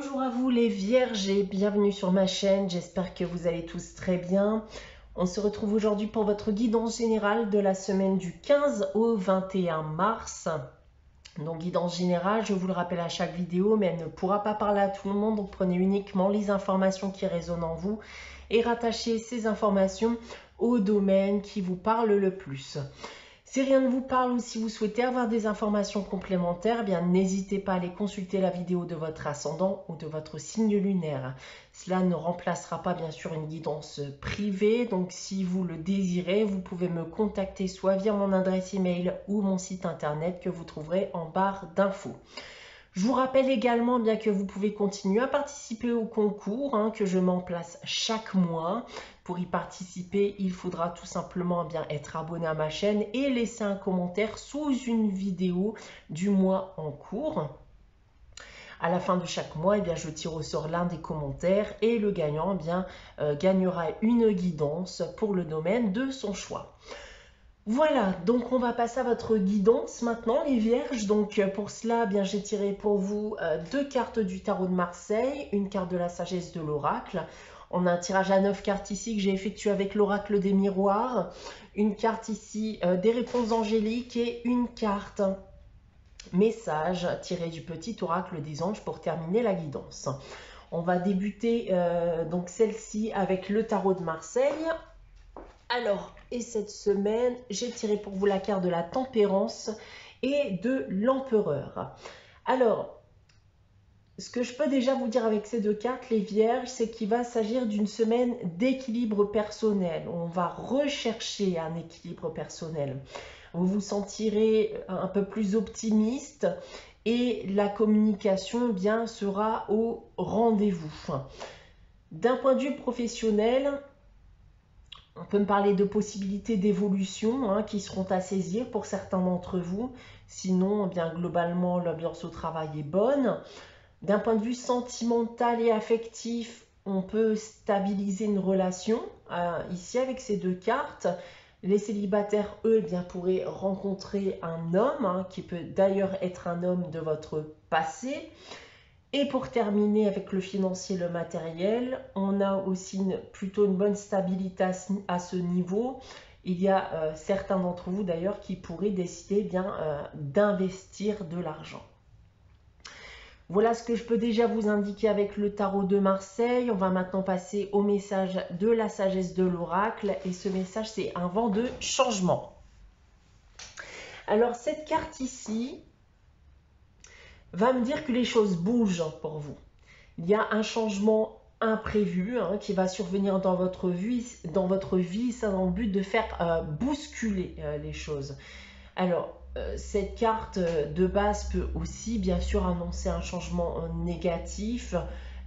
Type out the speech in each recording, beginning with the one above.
Bonjour à vous les vierges et bienvenue sur ma chaîne, j'espère que vous allez tous très bien. On se retrouve aujourd'hui pour votre guidance générale de la semaine du 15 au 21 mars. Donc guidance générale, je vous le rappelle à chaque vidéo, mais elle ne pourra pas parler à tout le monde, donc prenez uniquement les informations qui résonnent en vous et rattachez ces informations au domaine qui vous parle le plus. Si rien ne vous parle ou si vous souhaitez avoir des informations complémentaires, eh bien n'hésitez pas à aller consulter la vidéo de votre ascendant ou de votre signe lunaire. Cela ne remplacera pas bien sûr une guidance privée, donc si vous le désirez, vous pouvez me contacter soit via mon adresse email ou mon site internet que vous trouverez en barre d'infos. Je vous rappelle également bien que vous pouvez continuer à participer au concours que je mets en place chaque mois. Pour y participer, il faudra tout simplement bien être abonné à ma chaîne et laisser un commentaire sous une vidéo du mois en cours. À la fin de chaque mois, je tire au sort l'un des commentaires et le gagnant gagnera une guidance pour le domaine de son choix. Voilà, donc on va passer à votre guidance maintenant les vierges. Donc pour cela, j'ai tiré pour vous deux cartes du tarot de Marseille, une carte de la sagesse de l'oracle. On a un tirage à 9 cartes ici que j'ai effectué avec l'oracle des miroirs, une carte ici des réponses angéliques et une carte message tiré du petit oracle des anges pour terminer la guidance. On va débuter donc celle-ci avec le tarot de Marseille. Alors, et cette semaine, j'ai tiré pour vous la carte de la tempérance et de l'empereur. Alors, ce que je peux déjà vous dire avec ces deux cartes, les vierges, c'est qu'il va s'agir d'une semaine d'équilibre personnel. On va rechercher un équilibre personnel. Vous vous sentirez un peu plus optimiste et la communication sera au rendez-vous. D'un point de vue professionnel, on peut me parler de possibilités d'évolution qui seront à saisir pour certains d'entre vous. Sinon, globalement, l'ambiance au travail est bonne. D'un point de vue sentimental et affectif, on peut stabiliser une relation. Ici, avec ces deux cartes, les célibataires, eux, pourraient rencontrer un homme qui peut d'ailleurs être un homme de votre passé. Et pour terminer avec le financier et le matériel, on a aussi plutôt une bonne stabilité à ce niveau. Il y a certains d'entre vous d'ailleurs qui pourraient décider d'investir de l'argent. Voilà ce que je peux déjà vous indiquer avec le tarot de Marseille. On va maintenant passer au message de la sagesse de l'oracle. Et ce message, c'est un vent de changement. Alors cette carte ici va me dire que les choses bougent pour vous. Il y a un changement imprévu qui va survenir dans votre vie, ça dans le but de faire bousculer les choses. Alors, cette carte de base peut aussi bien sûr annoncer un changement négatif,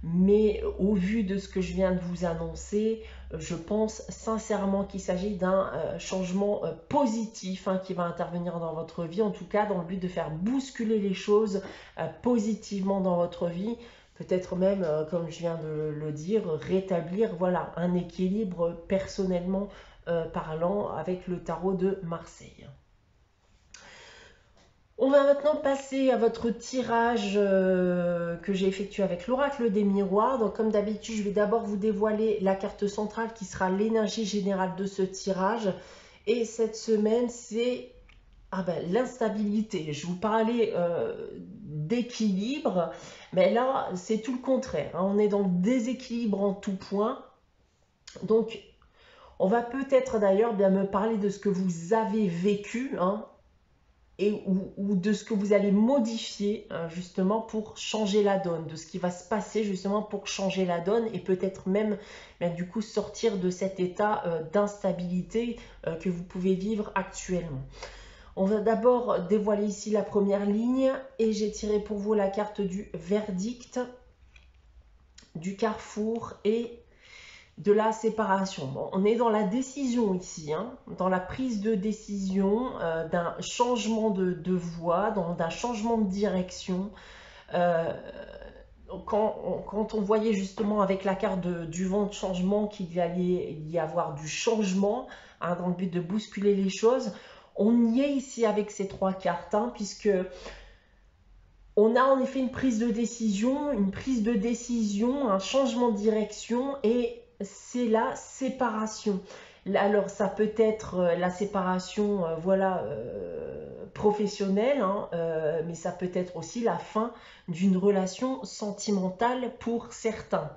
mais au vu de ce que je viens de vous annoncer, je pense sincèrement qu'il s'agit d'un changement positif qui va intervenir dans votre vie, en tout cas dans le but de faire bousculer les choses positivement dans votre vie. Peut-être même, comme je viens de le dire, rétablir un équilibre personnellement parlant avec le tarot de Marseille. On va maintenant passer à votre tirage que j'ai effectué avec l'oracle des miroirs. Donc comme d'habitude, je vais d'abord vous dévoiler la carte centrale qui sera l'énergie générale de ce tirage. Et cette semaine, c'est l'instabilité. Je vous parlais d'équilibre, mais là, c'est tout le contraire. On est dans le déséquilibre en tout point. Donc, on va peut-être d'ailleurs me parler de ce que vous avez vécu, ou de ce que vous allez modifier justement pour changer la donne, de ce qui va se passer justement pour changer la donne et peut-être même du coup sortir de cet état d'instabilité que vous pouvez vivre actuellement. On va d'abord dévoiler ici la première ligne et j'ai tiré pour vous la carte du verdict, du carrefour et de la séparation. Bon, on est dans la décision ici, dans la prise de décision, d'un changement de voie, d'un changement de direction. Quand on voyait justement avec la carte du vent de changement qu'il allait y avoir du changement dans le but de bousculer les choses, on y est ici avec ces trois cartes, puisque On a en effet une prise de décision, un changement de direction et c'est la séparation. Alors ça peut être la séparation professionnelle, hein, mais ça peut être aussi la fin d'une relation sentimentale pour certains.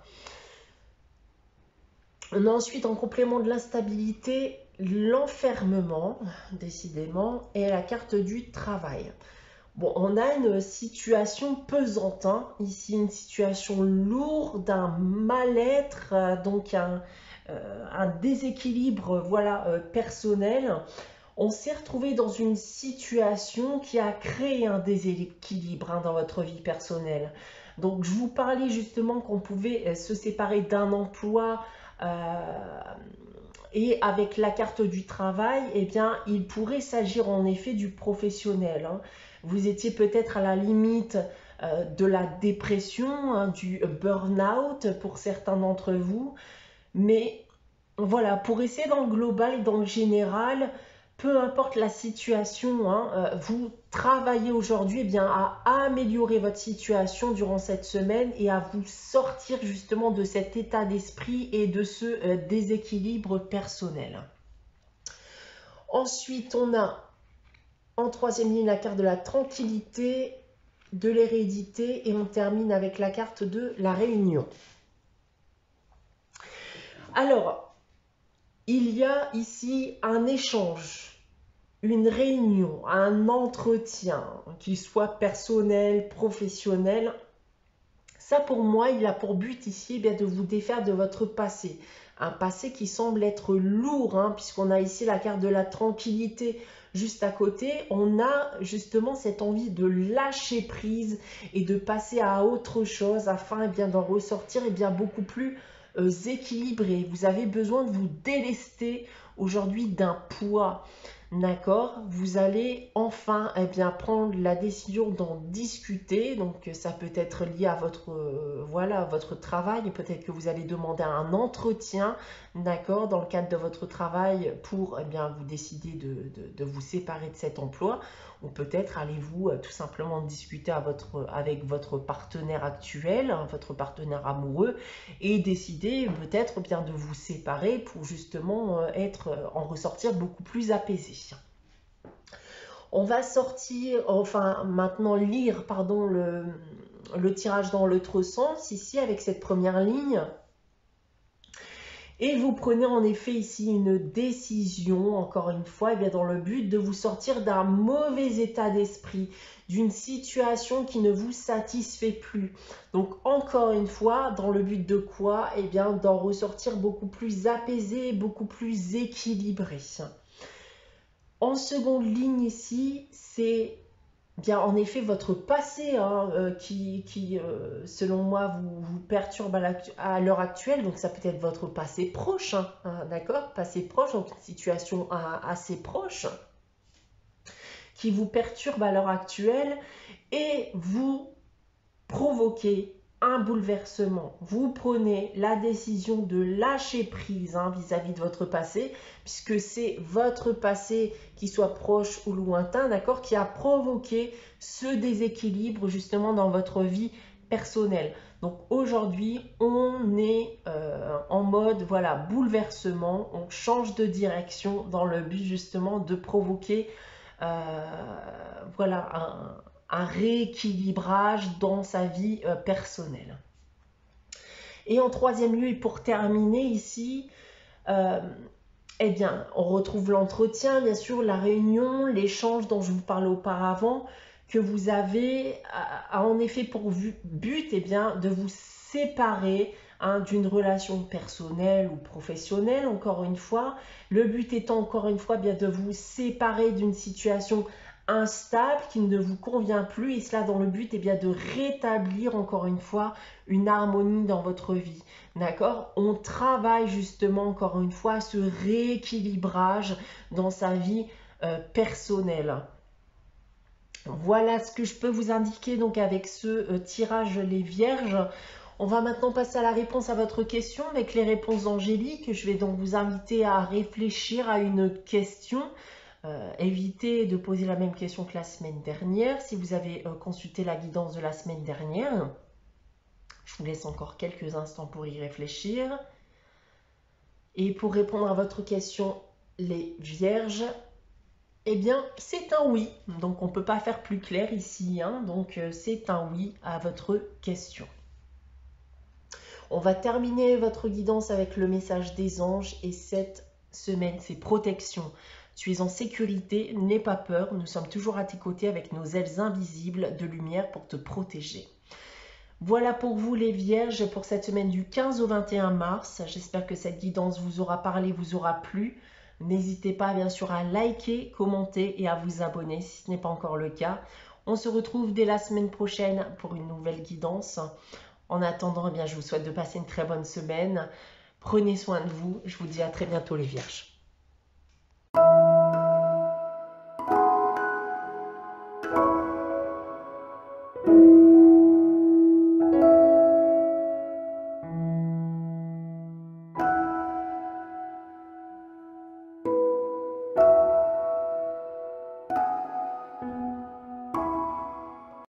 On a ensuite en complément de l'instabilité, l'enfermement, décidément, et la carte du travail. Bon, on a une situation pesante, hein, ici, une situation lourde, un mal-être, donc un déséquilibre personnel. On s'est retrouvé dans une situation qui a créé un déséquilibre, hein, dans votre vie personnelle. Donc, je vous parlais justement qu'on pouvait se séparer d'un emploi et avec la carte du travail, eh bien, il pourrait s'agir en effet du professionnel, hein. Vous étiez peut-être à la limite de la dépression, hein, du burn-out pour certains d'entre vous. Mais voilà, pour essayer dans le global et dans le général, peu importe la situation, hein, vous travaillez aujourd'hui à améliorer votre situation durant cette semaine et à vous sortir justement de cet état d'esprit et de ce déséquilibre personnel. Ensuite, on a en troisième ligne la carte de la tranquillité, de l'hérédité et on termine avec la carte de la réunion. Alors, il y a ici un échange, une réunion, un entretien, qu'il soit personnel, professionnel. Ça, pour moi, il a pour but ici de vous défaire de votre passé. Un passé qui semble être lourd, hein, puisqu'on a ici la carte de la tranquillité juste à côté. On a justement cette envie de lâcher prise et de passer à autre chose afin d'en ressortir beaucoup plus équilibré. Vous avez besoin de vous délester aujourd'hui d'un poids. D'accord, vous allez enfin prendre la décision d'en discuter. Donc ça peut être lié à votre travail. Peut-être que vous allez demander un entretien, d'accord, dans le cadre de votre travail pour vous décider de vous séparer de cet emploi. Ou peut-être allez-vous tout simplement discuter avec votre partenaire actuel, hein, votre partenaire amoureux, et décider peut-être de vous séparer pour justement en ressortir beaucoup plus apaisé. On va maintenant lire le tirage dans l'autre sens, ici avec cette première ligne. Et vous prenez en effet ici une décision, encore une fois, dans le but de vous sortir d'un mauvais état d'esprit, d'une situation qui ne vous satisfait plus. Donc encore une fois, dans le but de quoi? D'en ressortir beaucoup plus apaisé, beaucoup plus équilibré. En seconde ligne ici, c'est en effet votre passé, hein, qui selon moi vous perturbe à l'heure actuelle. Donc ça peut être votre passé proche, hein, d'accord, passé proche, donc une situation assez proche qui vous perturbe à l'heure actuelle et vous provoquez un bouleversement. Vous prenez la décision de lâcher prise, hein, vis-à-vis de votre passé, puisque c'est votre passé, qui soit proche ou lointain, d'accord, qui a provoqué ce déséquilibre justement dans votre vie personnelle. Donc aujourd'hui, on est en mode bouleversement, on change de direction dans le but justement de provoquer un rééquilibrage dans sa vie personnelle. Et en troisième lieu, et pour terminer ici, on retrouve l'entretien, bien sûr, la réunion, l'échange dont je vous parlais auparavant, que vous avez a en effet pour but de vous séparer, hein, d'une relation personnelle ou professionnelle, encore une fois. Le but étant encore une fois de vous séparer d'une situation instable qui ne vous convient plus, et cela dans le but de rétablir encore une fois une harmonie dans votre vie. D'accord? On travaille justement encore une fois ce rééquilibrage dans sa vie personnelle. Voilà ce que je peux vous indiquer donc avec ce tirage les Vierges. On va maintenant passer à la réponse à votre question avec les réponses angéliques. Je vais donc vous inviter à réfléchir à une question évitez de poser la même question que la semaine dernière. Si vous avez consulté la guidance de la semaine dernière, je vous laisse encore quelques instants pour y réfléchir. Et pour répondre à votre question, les vierges, eh bien, c'est un oui. Donc, on ne peut pas faire plus clair ici. Hein. Donc, c'est un oui à votre question. On va terminer votre guidance avec le message des anges. Et cette semaine, c'est protection. Tu es en sécurité, n'aie pas peur. Nous sommes toujours à tes côtés avec nos ailes invisibles de lumière pour te protéger. Voilà pour vous les vierges pour cette semaine du 15 au 21 mars. J'espère que cette guidance vous aura parlé, vous aura plu. N'hésitez pas bien sûr à liker, commenter et à vous abonner si ce n'est pas encore le cas. On se retrouve dès la semaine prochaine pour une nouvelle guidance. En attendant, eh bien, je vous souhaite de passer une très bonne semaine. Prenez soin de vous. Je vous dis à très bientôt les vierges.